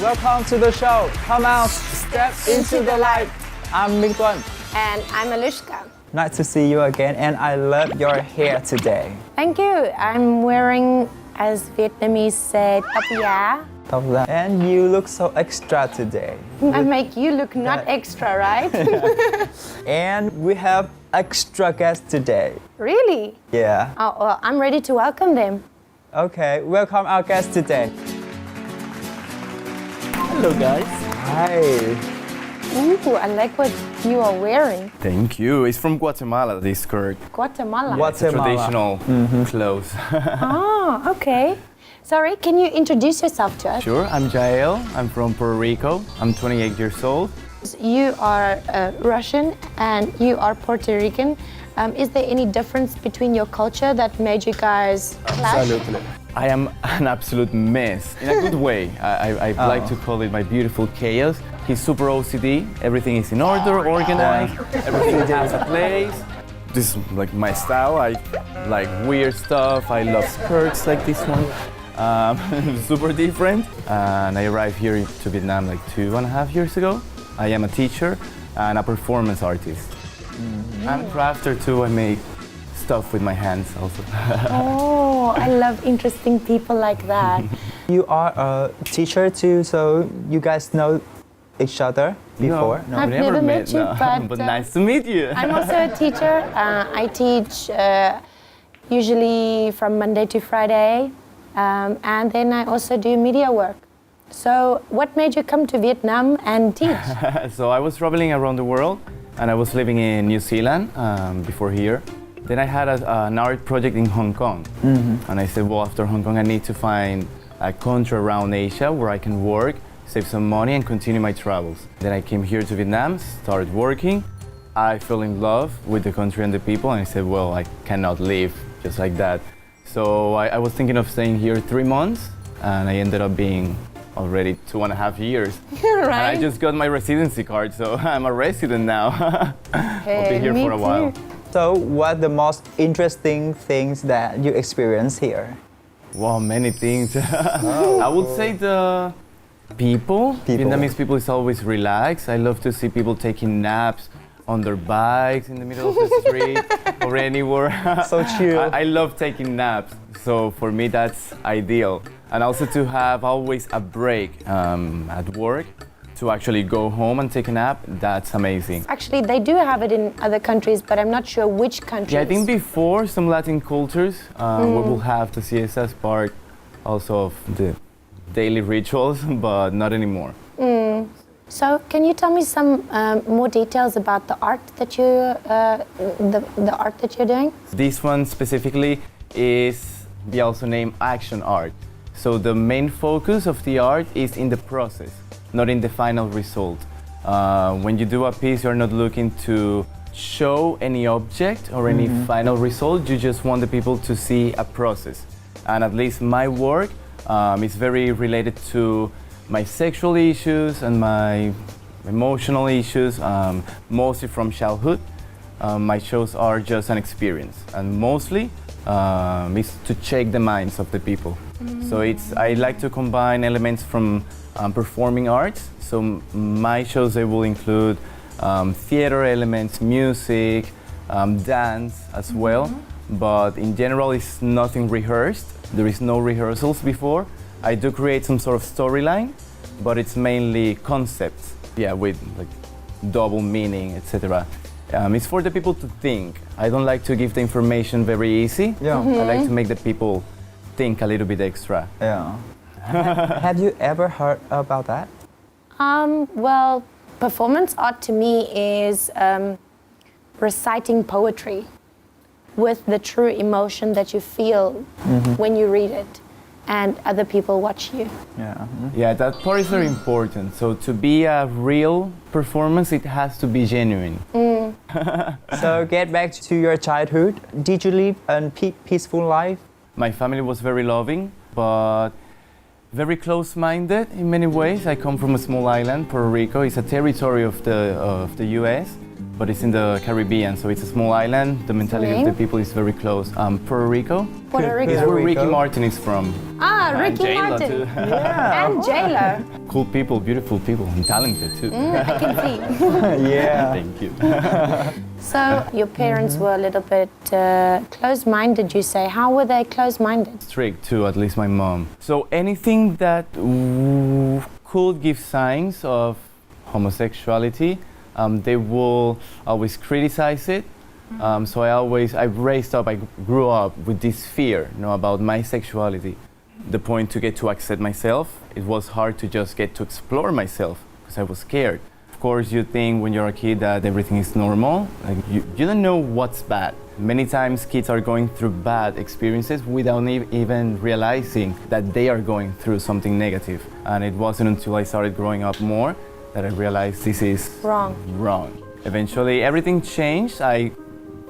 Welcome to the show. Come out, step into the light. I'm Mingtuan. And I'm Alushka. Nice to see you again, and I love your hair today. Thank you. I'm wearing, as Vietnamese say, tapia. And you look so extra today. I make you look not extra, right? And we have extra guests today. Really? Yeah. Oh, well, I'm ready to welcome them. Okay, welcome our guest today. Hello guys. Hi. Ooh, I like what you are wearing. Thank you. It's from Guatemala, this skirt. Guatemala. What? It's a traditional clothes. Oh, okay. Sorry, can you introduce yourself to us? Sure, I'm Jael. I'm from Puerto Rico. I'm 28 years old. You are Russian and you are Puerto Rican. Is there any difference between your culture that made you guys clash? Absolutely. I am an absolute mess, in a good way. I like to call it my beautiful chaos. He's super OCD. Everything is in order, organized. Everything has a place. This is like my style. I like weird stuff. I love skirts like this one. Super different. And I arrived here to Vietnam like 2.5 years ago. I am a teacher and a performance artist. I'm a crafter too. I make stuff with my hands also. Oh, I love interesting people like that. You are a teacher too, so you guys know each other before? No, I've never met you, no. but, Nice to meet you. I'm also a teacher. I teach usually from Monday to Friday, and then I also do media work. So what made you come to Vietnam and teach? So I was traveling around the world and I was living in New Zealand before here. Then I had an art project in Hong Kong. And I said, well, after Hong Kong, I need to find a country around Asia where I can work, save some money and continue my travels. Then I came here to Vietnam, started working. I fell in love with the country and the people and I said, well, I cannot leave just like that. So I was thinking of staying here 3 months and I ended up being already 2.5 years. Right. And I just got my residency card, so I'm a resident now. I'll be here for a while. So what the most interesting things that you experience here? Wow, many things. I would say the people. Vietnamese people is always relaxed. I love to see people taking naps on their bikes in the middle of the street or anywhere. So chill. I love taking naps, so for me that's ideal. And also to have always a break at work to actually go home and take a nap, that's amazing. Actually, they do have it in other countries, but I'm not sure which countries. Yeah, I think before some Latin cultures, we will have the siesta as part also of the daily rituals, but not anymore. So, can you tell me some more details about the art that you, the art that you're doing? This one specifically is we also name action art. So the main focus of the art is in the process, not in the final result. When you do a piece, you're not looking to show any object or any final result. You just want the people to see a process. And at least my work is very related to my sexual issues and my emotional issues, mostly from childhood. My shows are just an experience, and mostly is to check the minds of the people. So I like to combine elements from performing arts. So my shows, they will include theater elements, music, dance as well. But in general, it's nothing rehearsed. There is no rehearsals before. I do create some sort of storyline, but it's mainly concepts, with like double meaning, etc. It's for the people to think. I don't like to give the information very easy. Yeah. I like to make the people think a little bit extra. Yeah. Have you ever heard about that? Well, performance art to me is reciting poetry with the true emotion that you feel when you read it and other people watch you. Yeah. Yeah, that part is very important. So to be a real performance, it has to be genuine. So get back to your childhood. Did you live a peaceful life? My family was very loving, but very close-minded in many ways. I come from a small island, Puerto Rico. It's a territory of the U.S. but it's in the Caribbean, so it's a small island. The mentality of the people is very close. Puerto Rico. Puerto Rico. It's where Ricky Martin is from. Ah, And Ricky J-Lo Martin. too. Yeah. And J-Lo. Cool people, beautiful people, and talented too. I can see. Yeah. Thank you. So your parents were a little bit close-minded, you say. How were they close-minded? Strict too, at least my mom. So anything that could give signs of homosexuality, they will always criticize it. So I grew up with this fear, about my sexuality. The point to get to accept myself, it was hard to just get to explore myself because I was scared. Of course, you think when you're a kid that everything is normal. Like you don't know what's bad. Many times kids are going through bad experiences without even realizing that they are going through something negative. And it wasn't until I started growing up more that I realized this is wrong. Eventually, everything changed. I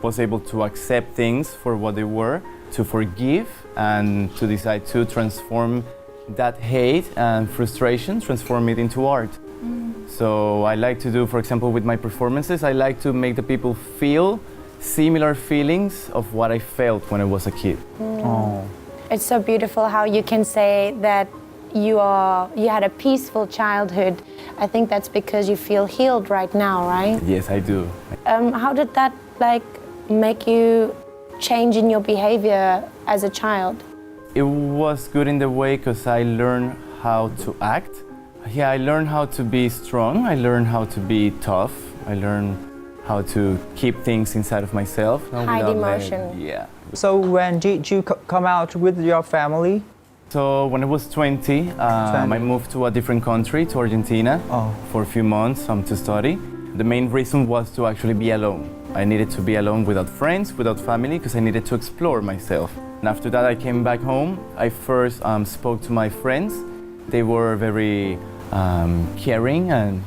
was able to accept things for what they were, to forgive, and to decide to transform that hate and frustration, transform it into art. So I like to do, for example, with my performances, I like to make the people feel similar feelings of what I felt when I was a kid. Oh. It's so beautiful how you can say that you had a peaceful childhood. I think that's because you feel healed right now, right? Yes, I do. How did that make you change in your behavior as a child? It was good in the way because I learned how to act. Yeah, I learned how to be strong. I learned how to be tough. I learned how to keep things inside of myself. Hide emotion. Yeah. So when did you come out with your family? So when I was 20, I moved to a different country, to Argentina, for a few months to study. The main reason was to actually be alone. I needed to be alone without friends, without family, because I needed to explore myself. And after that, I came back home. I first spoke to my friends. They were very caring and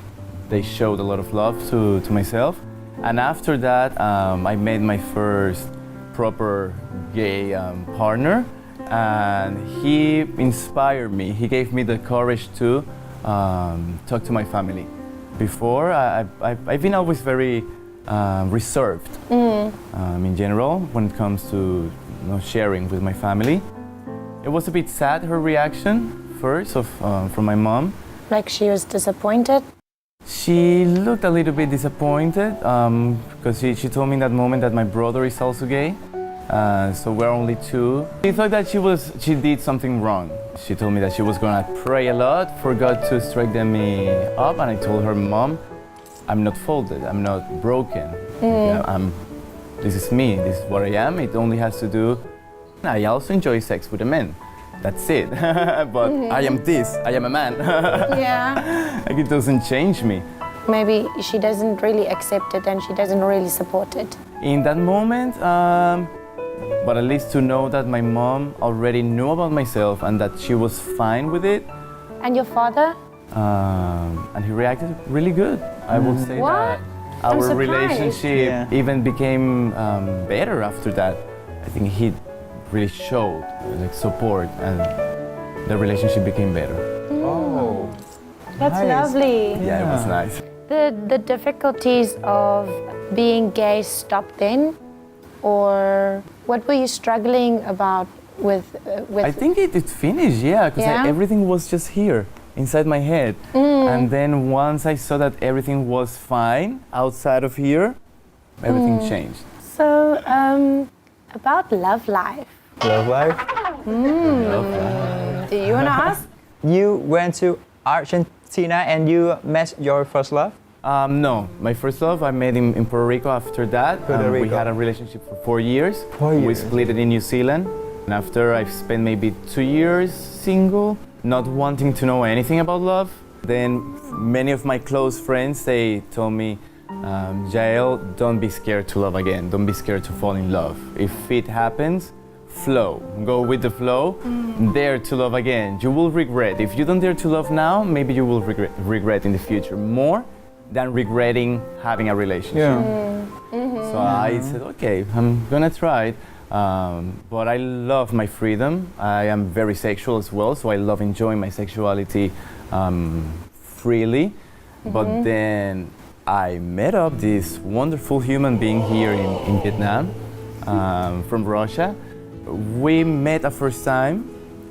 they showed a lot of love to myself. And after that, I met my first proper gay partner, and he inspired me. He gave me the courage to talk to my family. Before, I've been always very reserved in general when it comes to sharing with my family. It was a bit sad, her reaction first from my mom. Like she was disappointed? She looked a little bit disappointed because she told me in that moment that my brother is also gay. So we're only two. She thought that she did something wrong. She told me that she was gonna pray a lot for God to straighten me up, and I told her, Mom, I'm not folded, I'm not broken. Yeah, this is me, this is what I am. It only has to do. I also enjoy sex with a man. That's it. But I am this, I am a man. Yeah. Like it doesn't change me. Maybe she doesn't really accept it and she doesn't really support it. In that moment, but at least to know that my mom already knew about myself and that she was fine with it. And your father? And he reacted really good. I would say What? that I'm our surprised. relationship even became better after that. I think he really showed support, and the relationship became better. Oh. That's Nice. lovely. Yeah, it was nice. The difficulties of being gay stopped then? Or what were you struggling about with? I think it finished, yeah, because Yeah? everything was just here, inside my head. And then once I saw that everything was fine outside of here, everything changed. So, about love life. Love life? Do you want to ask? You went to Argentina and you met your first love? No, my first love I met in Puerto Rico. After that, Puerto we Rico. had a relationship for 4 years. 4 We years. split it in New Zealand. And after I've spent maybe 2 years single, not wanting to know anything about love. Then many of my close friends, they told me, Jael, don't be scared to love again. Don't be scared to fall in love. If it happens, flow. Go with the flow. Dare to love again. You will regret. If you don't dare to love now, maybe you will regret in the future more than regretting having a relationship. Yeah. So I said, okay, I'm gonna try it. But I love my freedom. I am very sexual as well, so I love enjoying my sexuality freely. But then I met up this wonderful human being here in Vietnam from Russia. We met a first time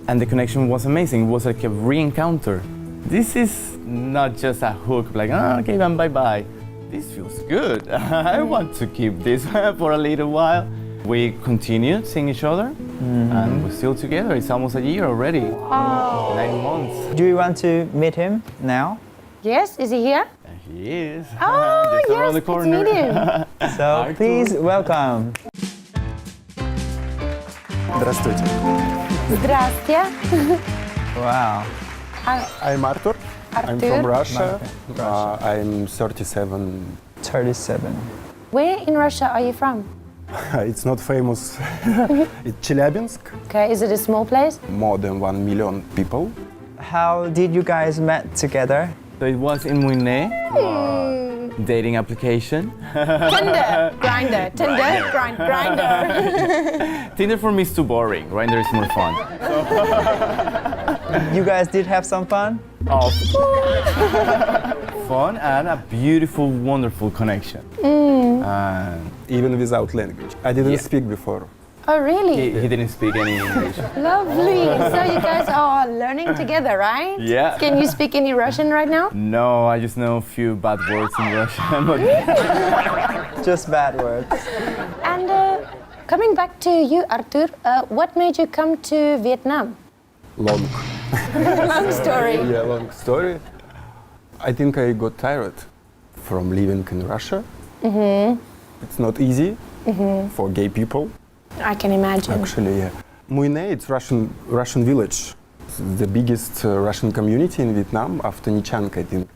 and the connection was amazing. It was like a re-encounter. This is not just a hook, like, okay, then bye-bye. This feels good. I want to keep this for a little while. We continued seeing each other and we're still together. It's almost a year already. Oh. 9 months. Do you want to meet him now? Yes, is he here? He is. Oh, Just around the yes, corner. let's meet him. So please welcome. Здравствуйте. Здравствуйте. Wow. I'm Artur. I'm Artur. from Russia. Russia. I'm 37. 37. Where in Russia are you from? It's not famous. It's Chelyabinsk. Okay, is it a small place? More than 1 million people. How did you guys met together? So it was in Muyne, dating application. Tinder, Grinder, Tinder, Grinder. Tinder for me is too boring. Grindr is more fun. You guys did have some fun? Oh. Fun and a beautiful, wonderful connection. Even without language. I didn't Yeah. speak before. Oh, really? He didn't speak any English. Lovely. So you guys are learning together, right? Yeah. Can you speak any Russian right now? No, I just know a few bad words in Russian. But Just bad words. And coming back to you, Artur, what made you come to Vietnam? Long. Long story. Yeah, long story. I think I got tired from living in Russia. It's not easy for gay people. I can imagine. Actually, yeah. Muyne, it's Russian village. It's the biggest Russian community in Vietnam after Nichanka, I think.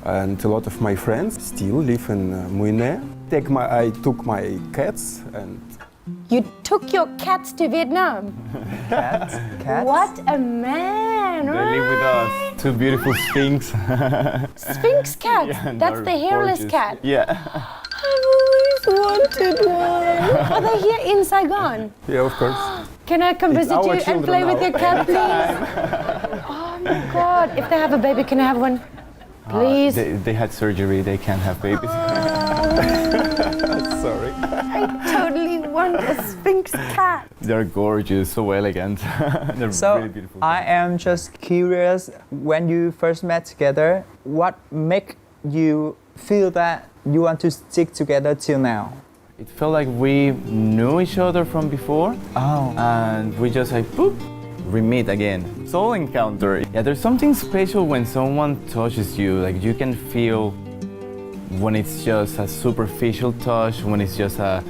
And a lot of my friends still live in Muyne. I took my cats and You took your cats to Vietnam. Cats? Cats? What a man! they live with us. Two beautiful sphinx. Sphinx cat. Yeah, That's they're the hairless gorgeous. cat. Yeah. I've always wanted one. Are they here in Saigon? yeah, of course. Can I come It's visit our you and children play with now. your cat, please? Oh my God! If they have a baby, can I have one? Please. They had surgery. They can't have babies. Sorry. I totally want a Sphinx cat. They're gorgeous, so elegant. They're So really beautiful. I am just curious, when you first met together, what make you feel that you want to stick together till now? It felt like we knew each other from before, Oh. and we just like, boop, we meet again. Soul encounter. Yeah, there's something special when someone touches you. Like you can feel when it's just a superficial touch, when it's just a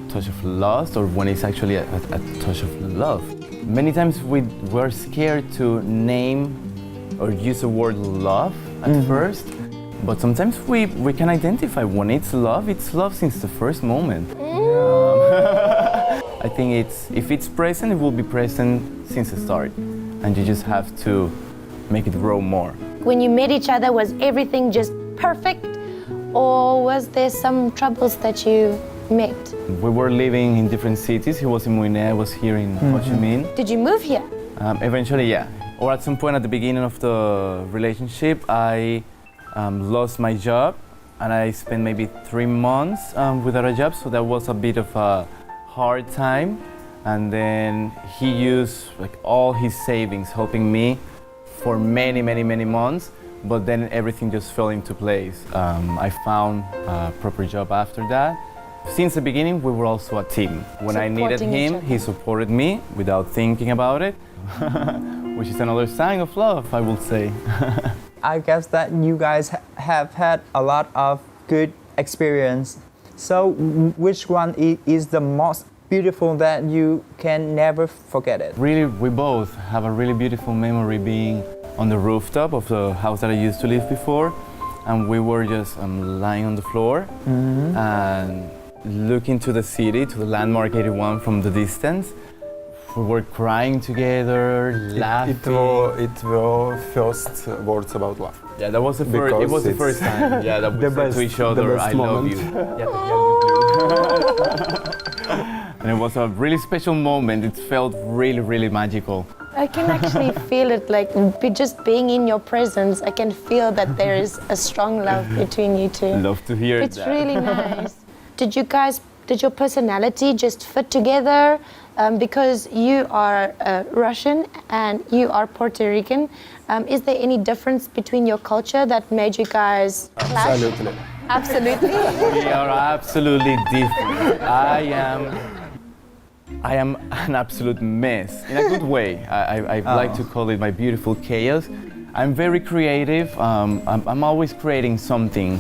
touch of lust, or when it's actually a touch of love. Many times we were scared to name or use the word love at first, but sometimes we can identify when it's love since the first moment. I think if it's present, it will be present since the start, and you just have to make it grow more. When you met each other, was everything just perfect? Or was there some troubles that you met? We were living in different cities. He was in Muyne, I was here in Ho Chi Minh. Did you move here? Eventually, yeah. Or at some point at the beginning of the relationship, I lost my job and I spent maybe 3 months without a job. So that was a bit of a hard time. And then he used like all his savings helping me for many, many, many months. But then everything just fell into place. I found a proper job after that. Since the beginning, we were also a team. When I needed Supporting each him, other. he supported me without thinking about it, which is another sign of love, I will say. I guess that you guys have had a lot of good experience. So which one is the most beautiful that you can never forget it? Really, we both have a really beautiful memory being on the rooftop of the house that I used to live before, and we were just lying on the floor and looking to the city, to the landmark 81 from the distance. We were crying together, laughing. It were first words about love. Yeah, that was the first. It Because was the it's first time. Yeah, that we the said to best- each the other, best "I love moment." you." And it was a really special moment. It felt really, really magical. I can actually feel it, like just being in your presence. I can feel that there is a strong love between you two. Love to hear It's that. really nice. Did your personality just fit together? Because you are Russian and you are Puerto Rican. Is there any difference between your culture that made you guys clash? Absolutely. Absolutely. We are absolutely different. I am an absolute mess in a good way. I like to call it my beautiful chaos. I'm very creative. I'm always creating something.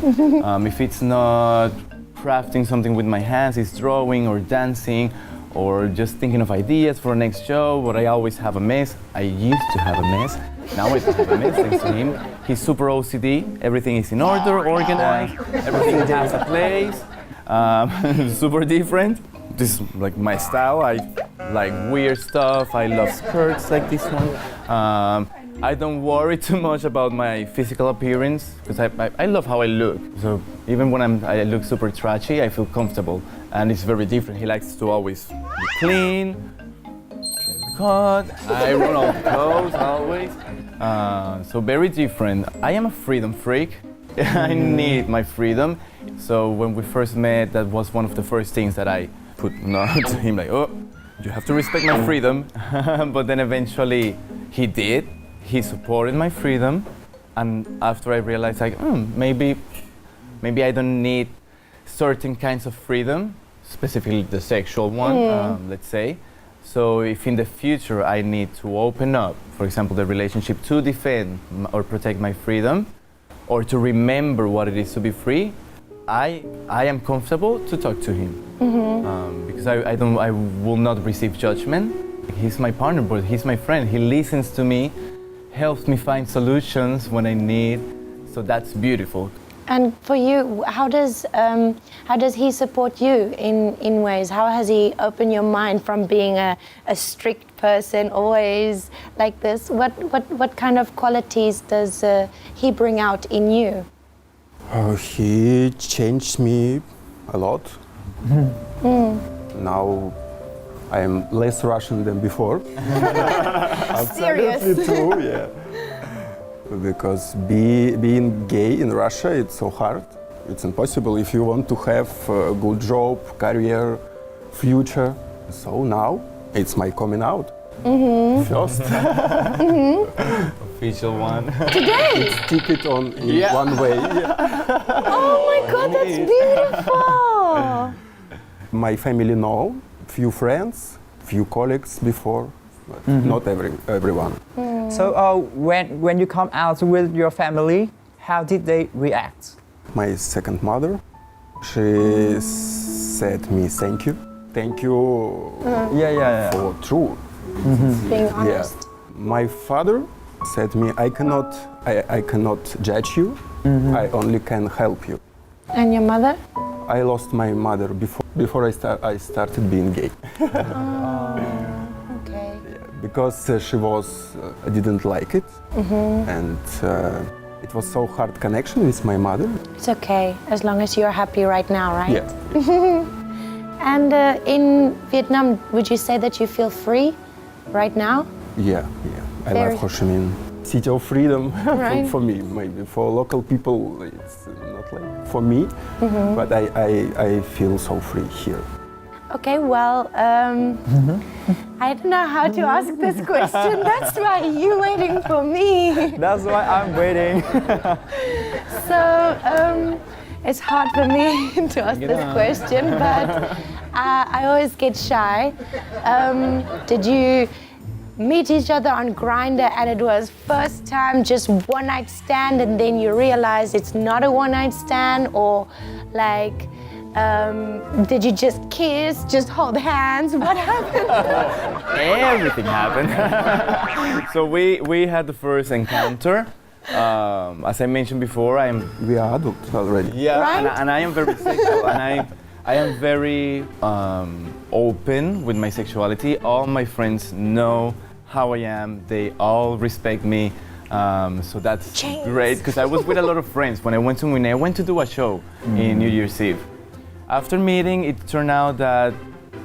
If it's not crafting something with my hands, it's drawing or dancing or just thinking of ideas for a next show. But I always have a mess. I used to have a mess. Now I don't have a mess thanks to him. He's super OCD. Everything is in order, organized. Everything has a place. Super different. This is like my style. I like weird stuff. I love skirts like this one. I don't worry too much about my physical appearance because I love how I look. So even when I look super trashy, I feel comfortable, and it's very different. He likes to always be clean, cut. I run all the clothes always. So very different. I am a freedom freak. I need my freedom. So when we first met, that was one of the first things that I put to him, like, oh, you have to respect my freedom. But then eventually he did. He supported my freedom. And after I realized, like, maybe I don't need certain kinds of freedom, specifically the sexual one, let's say. So if in the future I need to open up, for example, the relationship to defend or protect my freedom, or to remember what it is to be free, I am comfortable to talk to him. Because I will not receive judgment. He's my partner, but he's my friend. He listens to me, helps me find solutions when I need. So that's beautiful. And for you, how does he support you in ways? How has he opened your mind from being a strict person, always like this? What kind of qualities does he bring out in you? He changed me a lot. Now I am less Russian than before. Serious? Absolutely true, yeah. Because being gay in Russia, it's so hard. It's impossible if you want to have a good job, career, future. So now it's my coming out. First. Official one. Today? Stick it on in one way. Yeah. Oh my God, that's beautiful! My family know, few friends, few colleagues before, but not everyone. So when you come out with your family, how did they react? My second mother, she said me thank you Yeah. for true. Being Yeah. honest. My father said me I cannot judge you. I only can help you. And your mother? I lost my mother before I started being gay. Okay. Because she didn't like it, and it was so hard connection with my mother. It's okay, as long as you're happy right now, right? Yeah. And in Vietnam, would you say that you feel free right now? Yeah. I Very- love Ho Chi Minh, city of freedom. Right. For me, maybe for local people, it's not like for me, but I feel so free here. Okay, well, I don't know how to ask this question. That's why you're waiting for me. That's why I'm waiting. So it's hard for me to ask this question, but I always get shy. Did you meet each other on Grindr and it was first time just one night stand and then you realize it's not a one night stand, or like did you just kiss, just hold hands? What happened? Everything happened. So we had the first encounter. As I mentioned before, We are adults already. Right? and I am very sexual, and I am very open with my sexuality. All my friends know how I am. They all respect me. So that's great, because I was with a lot of friends. When I went to Munich, I went to do a show in New Year's Eve. After meeting, it turned out that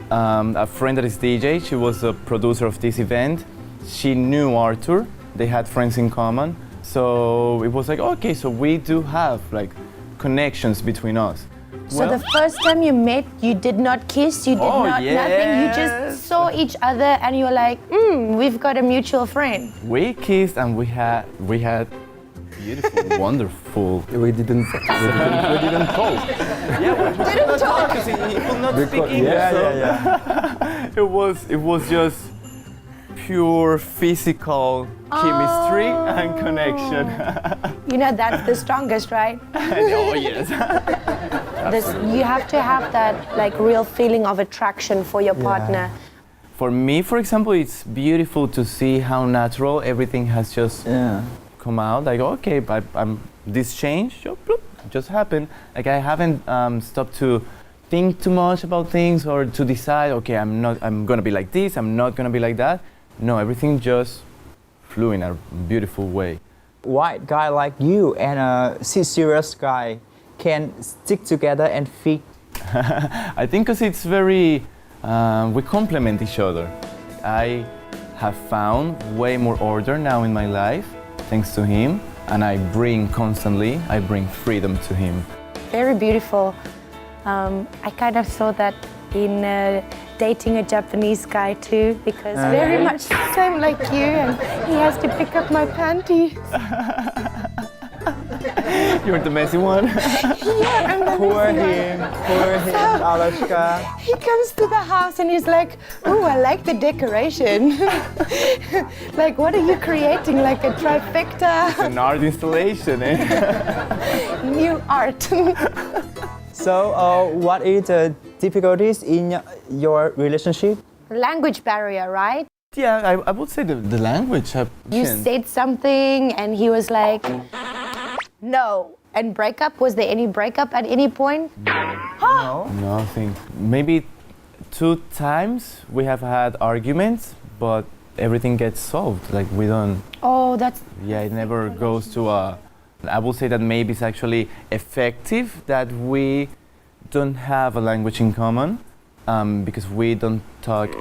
a friend that is DJ, she was a producer of this event. she knew Arthur. They had friends in common. So it was like, okay, so we do have like connections between us. So the first time you met, you did not kiss, you did not yes. nothing, you just saw each other and you were like, we've got a mutual friend. We kissed and we had beautiful, wonderful. We didn't talk. Yeah, we didn't talk because he could not speak English. It was just pure physical chemistry and connection. You know, that's the strongest, right? Oh yes. You have to have that like real feeling of attraction for your partner. For me, for example, it's beautiful to see how natural everything has just come out. Like, okay, but this change just happened. Like, I haven't stopped to think too much about things or to decide, okay, I'm gonna be like this, I'm not gonna be like that. No, everything just flew in a beautiful way. White guy like you and a serious guy can stick together and fit. I think because it's very, we complement each other. I have found way more order now in my life, thanks to him, and I bring freedom to him. Very beautiful. I kind of saw that in dating a Japanese guy too, because very much the same like you, and he has to pick up my panties. You're the messy one. Yeah, I'm the Poor messy one. him, Alashka. He comes to the house and he's like, "Ooh, I like the decoration." Like, what are you creating? Like a trifecta? An art installation, eh? New art. So, what is the difficulties in your relationship? Language barrier, right? Yeah, I would say the language. You said something and he was like, no. And breakup, was there any breakup at any point? No. Nothing. Maybe 2 times we have had arguments, but everything gets solved. Like, we don't. Oh, that's. Yeah, it never goes to a. I will say that maybe it's actually effective that we don't have a language in common, because we don't talk.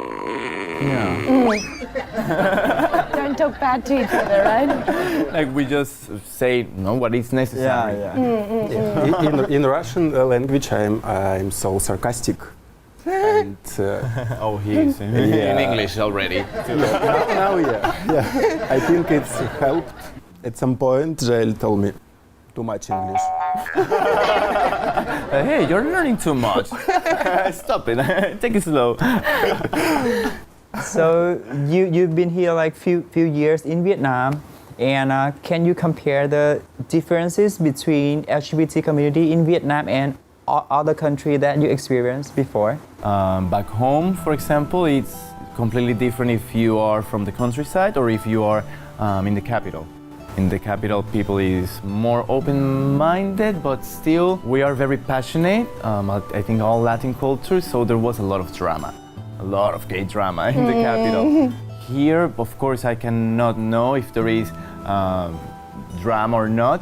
Yeah. Don't talk bad to each other, right? Like, we just say what is necessary. In Russian language, I'm so sarcastic. And, Oh, he is in English already. now, I think it's helped. At some point, Jael told me, too much English. Hey, you're learning too much. Stop it. Take it slow. So, you've been here like few years in Vietnam, and can you compare the differences between LGBT community in Vietnam and other country that you experienced before? Back home, for example, it's completely different if you are from the countryside or if you are in the capital. In the capital, people is more open-minded, but still we are very passionate. I think all Latin cultures, so there was a lot of drama, a lot of gay drama in the capital. Here, of course, I cannot know if there is drama or not,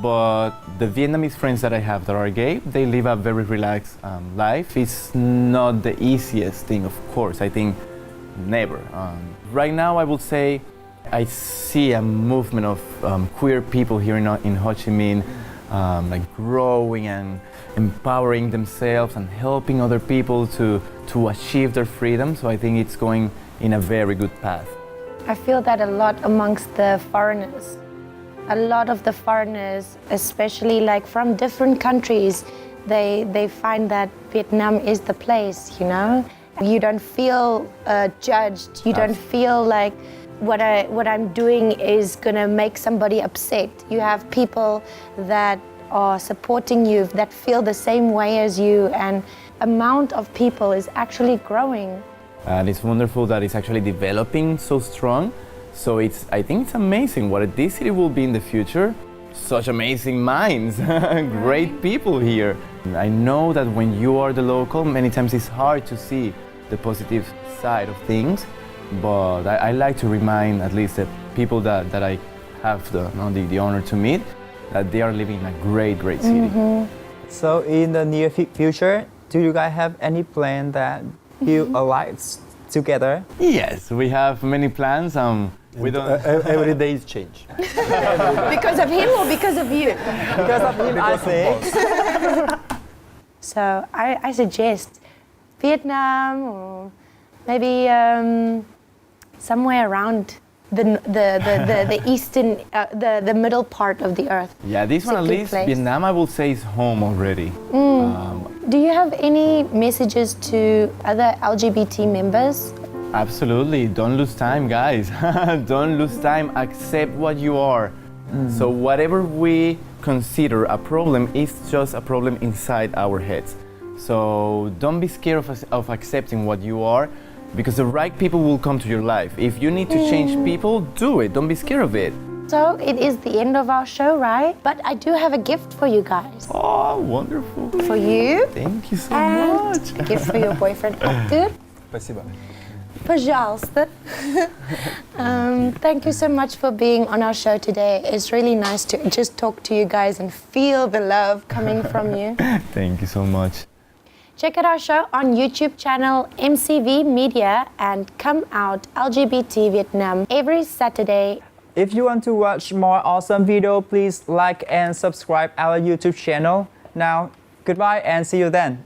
but the Vietnamese friends that I have that are gay, they live a very relaxed life. It's not the easiest thing, of course. I think never. Right now, I would say I see a movement of queer people here in Ho Chi Minh, like growing and empowering themselves and helping other people to achieve their freedom. So I think it's going in a very good path. I feel that a lot amongst the foreigners. A lot of the foreigners, especially like from different countries, they find that Vietnam is the place, you know? You don't feel judged, you don't feel like what I'm doing is gonna make somebody upset. You have people that are supporting you, that feel the same way as you, and amount of people is actually growing. And it's wonderful that it's actually developing so strong. So I think it's amazing what this city will be in the future. Such amazing minds, great people here. I know that when you are the local, many times it's hard to see the positive side of things. But I like to remind at least the people that I have the honor to meet, that they are living in a great city. So in the near future, do you guys have any plan that you like together? Yes, we have many plans. We don't. Every day is change. Because of him or because of you? Because of him, I think. So I suggest Vietnam or maybe somewhere around the eastern, the middle part of the earth. Yeah, this one at It's a good least, place. Vietnam, I will say is home already. Do you have any messages to other LGBT members? Absolutely. Don't lose time, guys. Don't lose time. Accept what you are. So whatever we consider a problem is just a problem inside our heads. So don't be scared of accepting what you are, because the right people will come to your life. If you need to change people, do it. Don't be scared of it. So it is the end of our show, right? But I do have a gift for you guys. Oh, wonderful. For you Thank you so and much. a gift for your boyfriend, Abdur. Спасибо. Пожалуйста. Thank you so much for being on our show today. It's really nice to just talk to you guys and feel the love coming from you. Thank you so much. Check out our show on YouTube channel MCV Media and Come Out LGBT Vietnam every Saturday. If you want to watch more awesome video, please like and subscribe our YouTube channel. Now, goodbye and see you then.